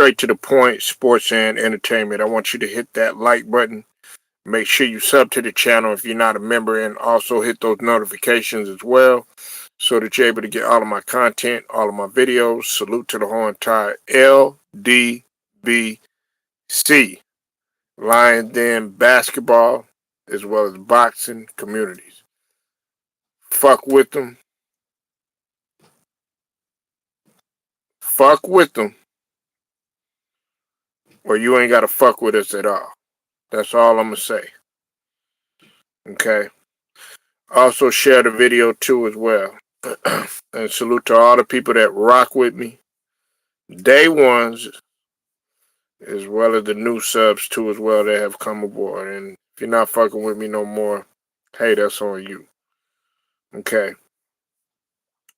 straight to the point, sports and entertainment. I want you to hit that like button. Make sure you sub to the channel if you're not a member, and also hit those notifications as well so that you're able to get all of my content, all of my videos. Salute to the whole entire LDBC, Lions Den basketball, as well as boxing communities. Fuck with them. Fuck with them. Or you ain't got to fuck with us at all. That's all I'm going to say. Okay? Also share the video too as well. And salute to all the people that rock with me. Day ones, as well as the new subs too as well that have come aboard. And if you're not fucking with me no more, hey, that's on you. Okay.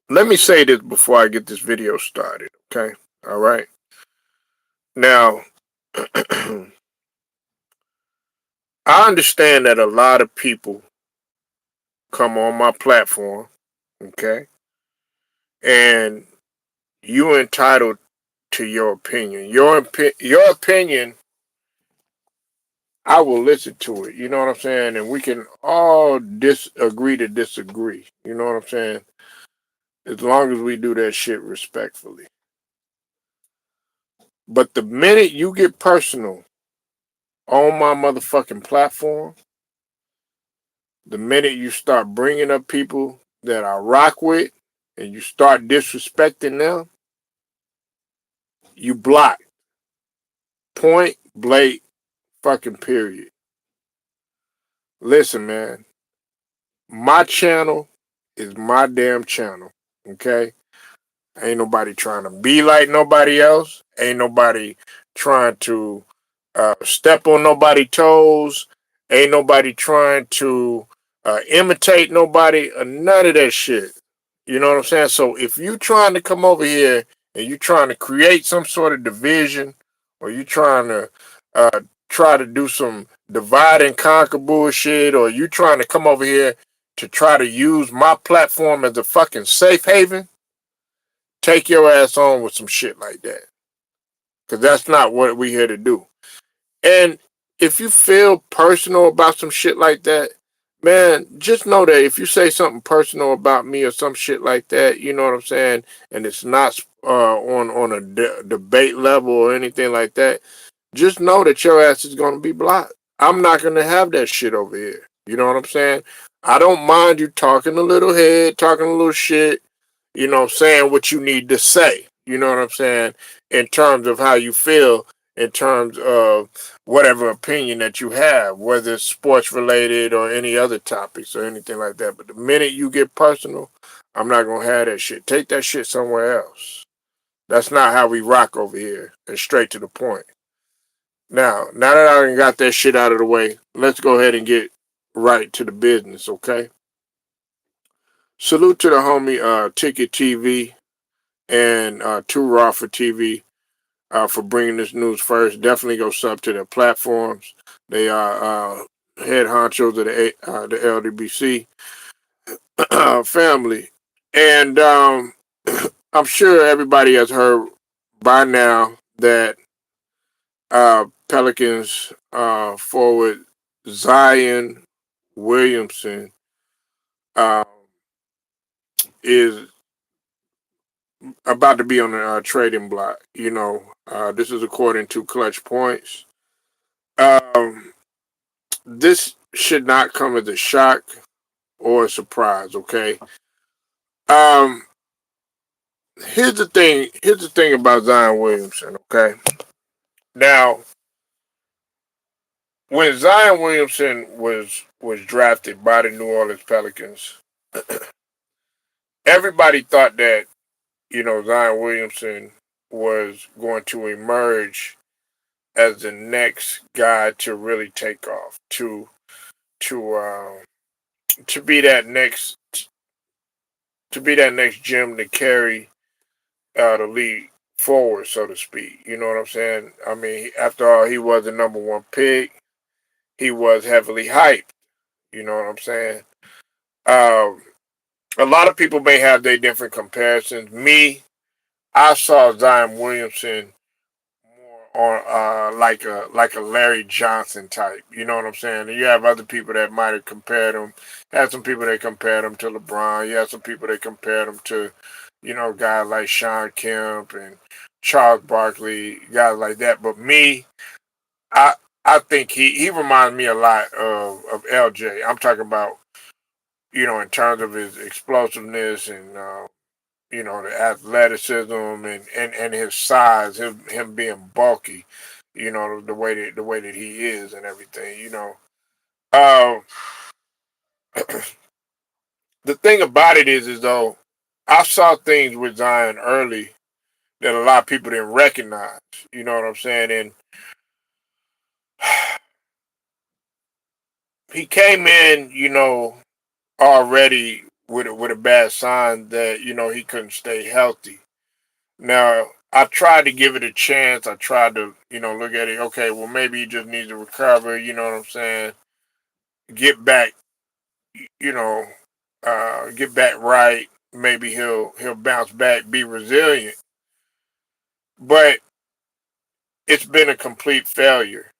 Let me say this before I get this video started. Okay? All right? Now, I understand that a lot of people come on my platform, okay? And you entitled to your opinion. Your opinion, I will listen to it. You know what I'm saying? And we can all disagree to disagree. You know what I'm saying? As long as we do that shit respectfully. But the minute you get personal on my motherfucking platform, the minute you start bringing up people that I rock with and you start disrespecting them, you block. Point blank fucking period. Listen, man. My channel is my damn channel. Okay? Ain't nobody trying to be like nobody else. Ain't nobody trying to step on nobody's toes. Ain't nobody trying to imitate nobody. None of that shit. You know what I'm saying? So if you trying to come over here and you trying to create some sort of division, or you trying to try to do some divide and conquer bullshit, or you trying to come over here to try to use my platform as a fucking safe haven, take your ass on with some shit like that. Because that's not what we here to do. And if you feel personal about some shit like that, man, just know that if you say something personal about me or some shit like that, you know what I'm saying, and it's not on a debate level or anything like that, just know that your ass is going to be blocked. I'm not going to have that shit over here. You know what I'm saying? I don't mind you talking a little head, talking a little shit, you know, saying what you need to say. You know what I'm saying? In terms of how you feel, in terms of whatever opinion that you have, whether it's sports related or any other topics or anything like that. But the minute you get personal, I'm not going to have that shit. Take that shit somewhere else. That's not how we rock over here. And straight to the point. Now that I got that shit out of the way, let's go ahead and get right to the business, okay? Salute to the homie Ticket TV and Too Raw for TV for bringing this news first. Definitely go sub to their platforms. They are head honchos of the LDBC family. And I'm sure everybody has heard by now that Pelicans forward Zion Williamson uh, is about to be on the trading block. You know, this is according to Clutch Points. This should not come as a shock or a surprise. Okay. Um, Here's the thing. Here's the thing about Zion Williamson. Okay. Now, when Zion Williamson was drafted by the New Orleans Pelicans, everybody thought that, you know, Zion Williamson was going to emerge as the next guy to really take off, to be that next gem to carry the league forward, so to speak. You know what I'm saying? I mean, after all, he was the number one pick. He was heavily hyped. You know what I'm saying? Um, a lot of people may have their different comparisons. Me, I saw Zion Williamson like a Larry Johnson type. You know what I'm saying? And you have other people that might have compared him. Had some people that compared him to LeBron. You have some people that compared him to, guys like Sean Kemp and Charles Barkley, guys like that. But me, I I think he reminds me a lot of LJ. I'm talking about, in terms of his explosiveness and the athleticism and his size, him being bulky, the way that he is and everything. Uh, the thing about it is though, I saw things with Zion early that a lot of people didn't recognize. You know what I'm saying? And he came in, already with a bad sign that he couldn't stay healthy. Now, I tried to give it a chance. I tried to, look at it. Okay, well, maybe he just needs to recover. You know what I'm saying? Get back, you know, get back right. Maybe he'll bounce back, be resilient. But it's been a complete failure.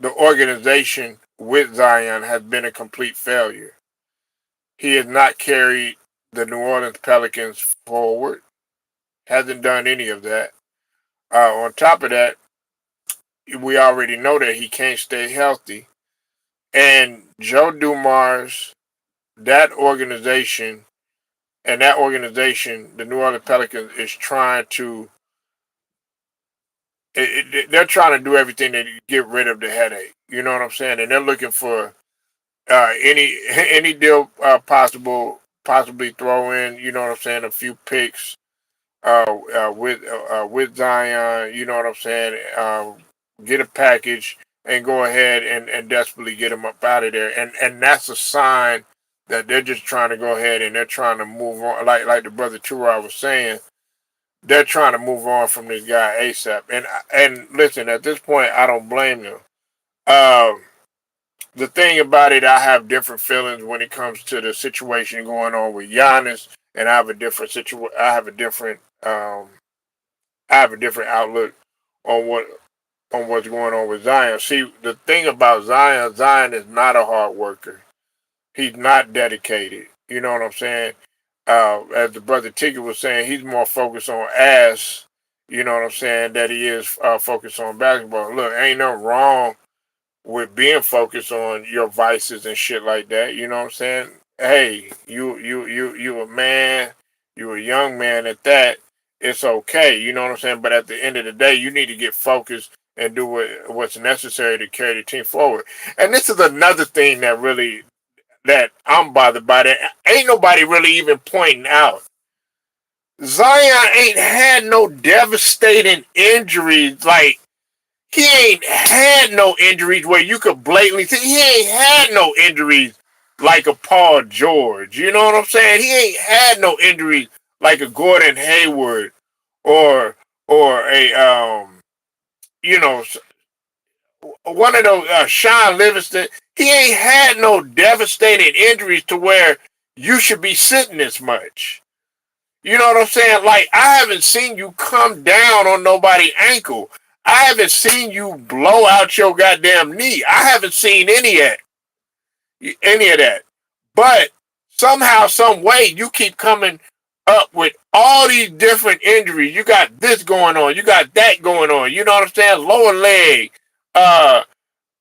The organization with Zion has been a complete failure. He has not carried the New Orleans Pelicans forward. Hasn't done any of that. On top of that, we already know that he can't stay healthy. And Joe Dumars, that organization, the New Orleans Pelicans, is trying to. They're trying to do everything to get rid of the headache. You know what I'm saying? And they're looking for any deal possibly throw in. You know what I'm saying? A few picks with Zion. You know what I'm saying? Get a package and go ahead and desperately get him up out of there. And that's a sign that they're just trying to go ahead and they're trying to move on. Like the brother Turah was saying, they're trying to move on from this guy ASAP. And listen, at this point, I don't blame them. Um, the thing about it, I have different feelings when it comes to the situation going on with Giannis, and I have a different I have a different outlook on what's going on with Zion. See, the thing about Zion, Zion is not a hard worker. He's not dedicated. You know what I'm saying? As the brother Ticket was saying, he's more focused on ass. You know what I'm saying? That he is focused on basketball. Look, ain't nothing wrong with being focused on your vices and shit like that. You know what I'm saying? Hey, you a man, you a young man at that. It's okay. You know what I'm saying? But at the end of the day, you need to get focused and do what's necessary to carry the team forward. And this is another thing that I'm bothered by, that ain't nobody really even pointing out. Zion ain't had no devastating injuries. Like, he ain't had no injuries where you could blatantly see. He ain't had no injuries like a Paul George. You know what I'm saying? He ain't had no injuries like a Gordon Hayward or a you know one of those Sean Livingston. He ain't had no devastating injuries to where you should be sitting this much. You know what I'm saying? Like, I haven't seen you come down on nobody's ankle. I haven't seen you blow out your goddamn knee. I haven't seen any of that. But somehow, some way, you keep coming up with all these different injuries. You got this going on. You got that going on. You know what I'm saying? Lower leg, uh,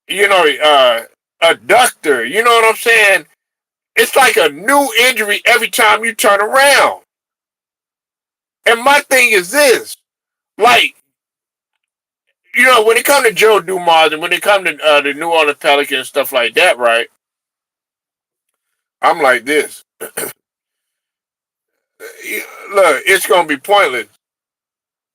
adductor. You know what I'm saying? It's like a new injury every time you turn around. And my thing is this, like, when it comes to Joe Dumars and when it comes to the New Orleans Pelicans and stuff like that, right? I'm like this. Look, it's gonna be pointless.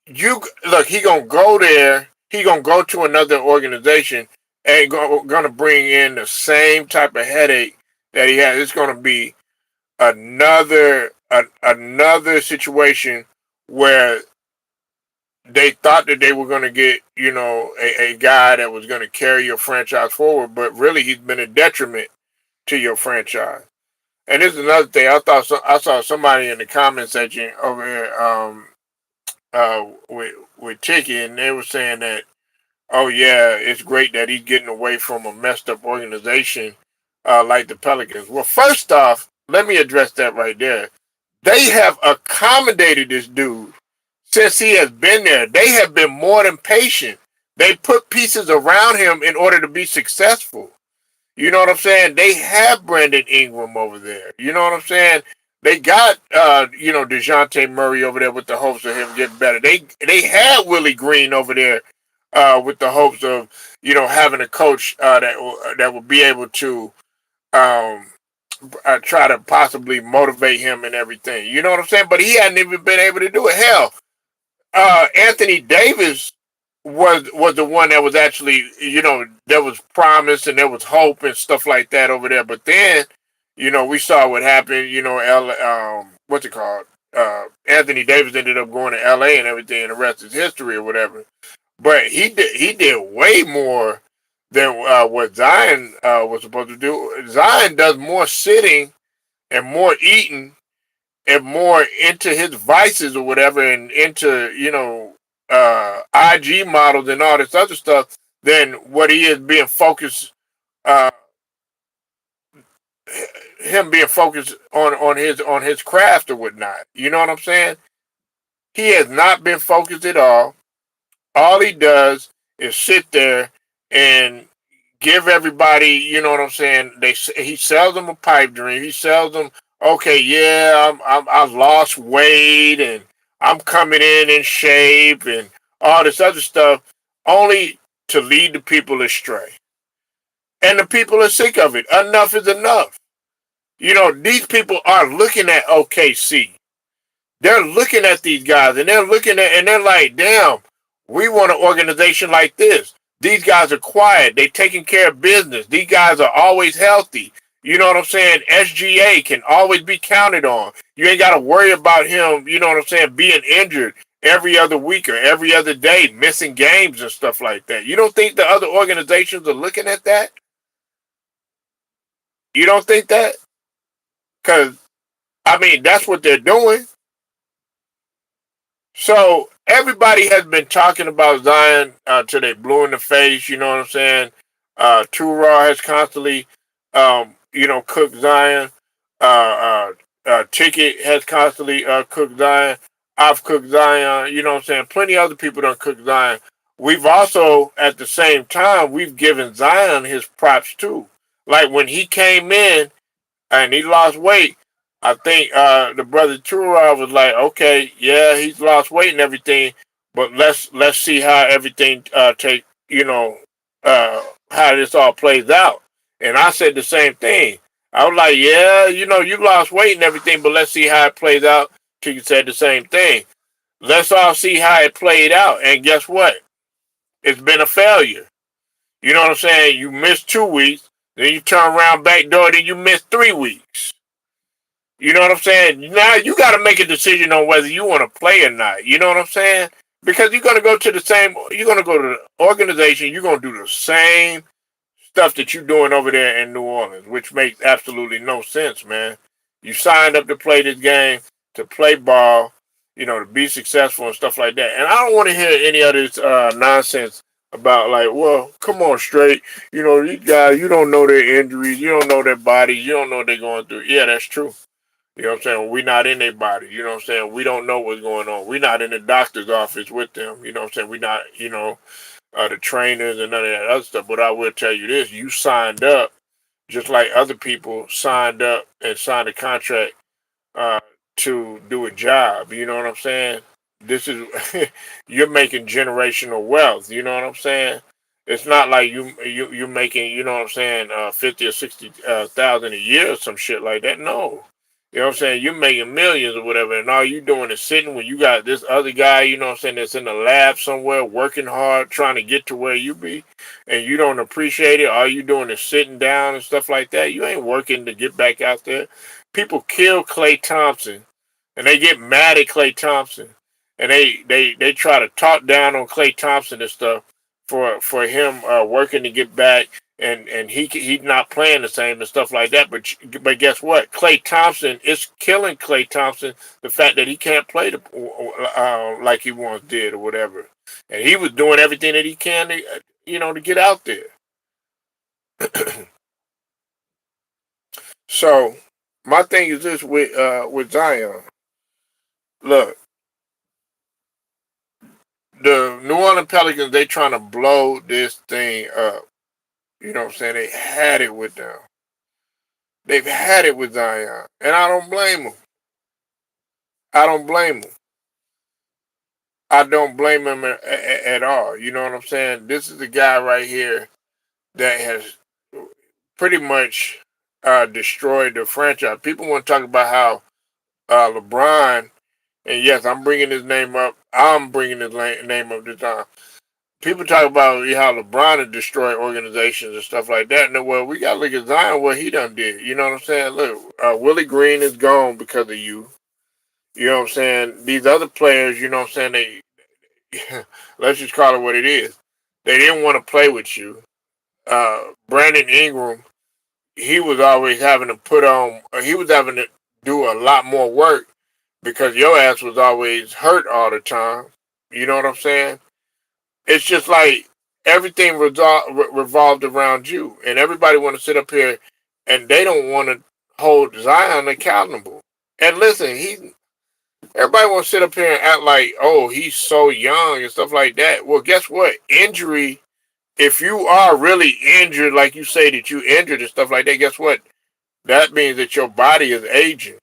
You look, he gonna go there. He gonna go to another organization and gonna bring in the same type of headache that he has. It's gonna be another situation where they thought that they were going to get, a guy that was going to carry your franchise forward, but really he's been a detriment to your franchise. And this is another thing. I saw somebody in the comment section over here with Tiki, and they were saying that Oh yeah, it's great that he's getting away from a messed up organization like the Pelicans. Well, first off, let me address that right there. They have accommodated this dude since he has been there. They have been more than patient. They put pieces around him in order to be successful. You know what I'm saying? They have Brandon Ingram over there. You know what I'm saying? They got DeJounte Murray over there with the hopes of him getting better. They had Willie Green over there with the hopes of having a coach that would be able to um, try to possibly motivate him and everything. You know what I'm saying? But he hadn't even been able to do it. Hell, Anthony Davis was the one that was actually, there was promise and there was hope and stuff like that over there. But then, we saw what happened. What's it called? Anthony Davis ended up going to L.A. and everything, and the rest is history or whatever. But he did way more than what Zion was supposed to do. Zion does more sitting and more eating and more into his vices or whatever, and into IG models and all this other stuff than what he is being focused. Uh, him being focused on his craft or whatnot. You know what I'm saying? He has not been focused at all. All he does is sit there and give everybody, you know what I'm saying? He sells them a pipe dream. He sells them, okay, yeah, I've lost weight and I'm coming in shape and all this other stuff, only to lead the people astray. And the people are sick of it. Enough is enough. These people are looking at OKC. They're looking at these guys and they're like, damn, we want an organization like this. These guys are quiet. They taking care of business. These guys are always healthy. You know what I'm saying? SGA can always be counted on. You ain't got to worry about him, you know what I'm saying, being injured every other week or every other day, missing games and stuff like that. You don't think the other organizations are looking at that? You don't think that? Because, I mean, that's what they're doing. So everybody has been talking about Zion till they blue in the face. You know what I'm saying? Too Raw has constantly, cooked Zion. Ticket has constantly cooked Zion. I've cooked Zion. You know what I'm saying? Plenty of other people don't cook Zion. We've also, at the same time, we've given Zion his props too. Like when he came in, and he lost weight. I think the brother Turov was like, okay, yeah, he's lost weight and everything, but let's see how everything uh, how this all plays out. And I said the same thing. I was like, yeah, you lost weight and everything, but let's see how it plays out. She said the same thing. Let's all see how it played out. And guess what? It's been a failure. You know what I'm saying? You missed 2 weeks, then you turn around back door, then you missed 3 weeks. You know what I'm saying? Now you got to make a decision on whether you want to play or not. You know what I'm saying? Because you're going to go to the organization, you're going to do the same stuff that you're doing over there in New Orleans, which makes absolutely no sense, man. You signed up to play this game, to play ball, to be successful and stuff like that. And I don't want to hear any of this nonsense about like, well, come on, straight. These guys, you don't know their injuries, you don't know their bodies, you don't know what they're going through. Yeah, that's true. You know what I'm saying? We're not in their body. You know what I'm saying? We don't know what's going on. We're not in the doctor's office with them. You know what I'm saying? We're not, the trainers and none of that other stuff. But I will tell you this, you signed up just like other people signed up and signed a contract uh, to do a job. You know what I'm saying? This is you're making generational wealth. You know what I'm saying? It's not like you're making, you know what I'm saying, 50 or 60,000 a year or some shit like that. No. You know what I'm saying? You're making millions or whatever, and all you doing is sitting when you got this other guy, you know what I'm saying, that's in the lab somewhere working hard, trying to get to where you be, and you don't appreciate it. All you doing is sitting down and stuff like that. You ain't working to get back out there. People kill Klay Thompson, and they get mad at Klay Thompson, and they try to talk down on Klay Thompson and stuff for him working to get back and he's not playing the same and stuff like that. But guess what? Klay Thompson is killing Klay Thompson. The fact that he can't play like he once did or whatever, and he was doing everything that he can to to get out there. So my thing is this with Zion. Look, the New Orleans Pelicans, they trying to blow this thing up. You know what I'm saying? They had it with them. They've had it with Zion, and I don't blame them. I don't blame them. I don't blame him at all. You know what I'm saying? This is the guy right here that has pretty much destroyed the franchise. People want to talk about how LeBron, and yes, I'm bringing his name up. I'm bringing his name up this time. People talk about how LeBron has destroyed organizations and stuff like that. And well, we got to look at Zion, what he done did. You know what I'm saying? Look, Willie Green is gone because of you. You know what I'm saying? These other players, you know what I'm saying, they let's just call it what it is. They didn't want to play with you. Brandon Ingram, he was always having to he was having to do a lot more work because your ass was always hurt all the time. You know what I'm saying? It's just like everything revolved around you, and everybody want to sit up here, and they don't want to hold Zion accountable. And listen, everybody want to sit up here and act like, oh, he's so young and stuff like that. Well, guess what? Injury, if you are really injured, like you say that you injured and stuff like that, guess what? That means that your body is aging.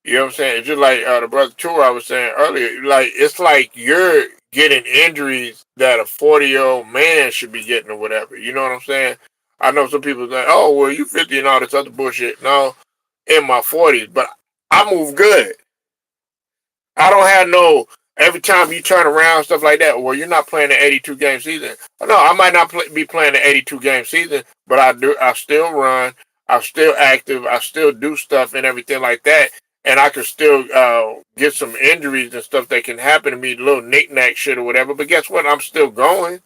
You know what I'm saying? It's just like the brother Tour I was saying earlier. Like it's like you're getting injuries that a 40-year-old man should be getting or whatever. You know what I'm saying? I know some people say, "Oh, well, you 50 and all this other bullshit." No, in my 40s, but I move good. I don't have no every time you turn around stuff like that. Well, you're not playing an 82 game season. No, I might not be playing an 82 game season, but I do. I still run. I'm still active. I still do stuff and everything like that. And I can still get some injuries and stuff that can happen to me, little knick-knack shit or whatever. But guess what? I'm still going.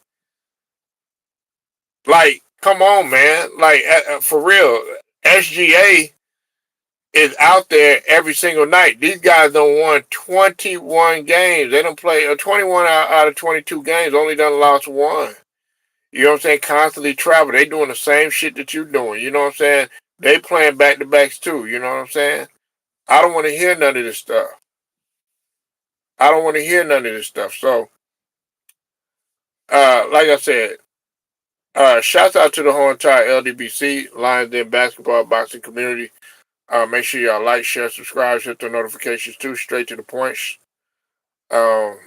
Like, come on, man. Like, for real. SGA is out there every single night. These guys done won 21 games. They don't play 21 out of 22 games. Only done lost one. You know what I'm saying? Constantly travel. They doing the same shit that you doing. You know what I'm saying? They playing back to backs too. You know what I'm saying? I don't want to hear none of this stuff. I don't want to hear none of this stuff. So, like I said, shouts out to the whole entire LDBC, Lions Den basketball boxing community. Make sure y'all like, share, subscribe, hit the notifications too, straight to the point. Um,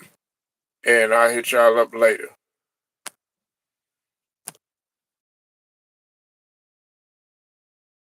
and I'll hit y'all up later.